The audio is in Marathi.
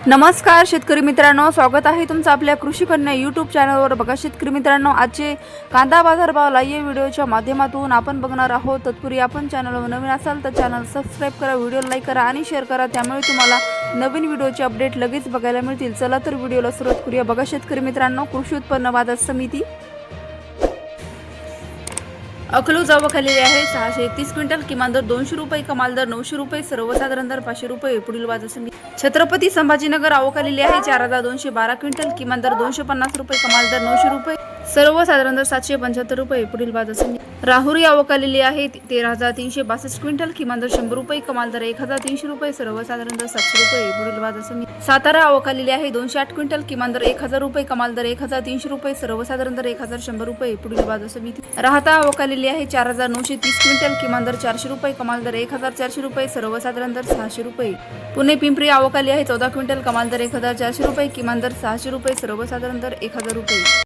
नमस्कार शेतकरी मित्रांनो, स्वागत आहे तुमचं आपल्या कृषी कन्या यूट्यूब चॅनलवर। बघा शेतकरी मित्रांनो, आजचे कांदा बाजारभाव लाईव्ह व्हिडिओच्या माध्यमातून आपण बघणार आहोत। तत्पूर्वी आपण चॅनलवर नवीन असाल तर चॅनल सबस्क्राइब करा, व्हिडिओ लाईक करा आणि शेअर करा, त्यामुळे तुम्हाला नवीन व्हिडिओचे अपडेट लगेच बघायला मिळतील। चला तर व्हिडिओला सुरुवात करूया। बघा शेतकरी मित्रांनो, कृषी उत्पन्न बाजार समिती अकलूज आवक आलेली आहे 631 क्विंटल, किमान दर 200 रुपये, कमाल दर 900 रुपये, सर्वसाधारण दर 500 रुपये। पुढील बाजार समिती छत्रपती संभाजीनगर आवक आलेली आहे 4212 क्विंटल, किमान दर 250 रुपये, कमाल दर 900 रुपये, सर्वसाधारण दर 775 रुपये। पुढील बाजार समिती राहुरी आवक आलेली आहे 13362 क्विंटल, किमान दर 100 रुपये, कमाल दर 1300 रुपये, सर्वसाधारण दर 700 रुपये। पुढील बाजार समिती सातारा आवक आलेली आहे 208 क्विंटल, किमान दर 1000 रुपये, कमाल दर 1300 रुपये, सर्वसाधारण दर 1100 रुपये। पुढील बाजार समिती राहता आवक आलेली आहे 4930 क्विंटल, किमान दर 400 रुपये, कमाल दर 1400 रुपये, सर्वसाधारण दर 600 रुपये। पुणे पिंपरी आवक आली आहे 14 क्विंटल, कमाल दर 1400 रुपये, किमान दर 600 रुपये, सर्वसाधारण दर 1000 रुपये।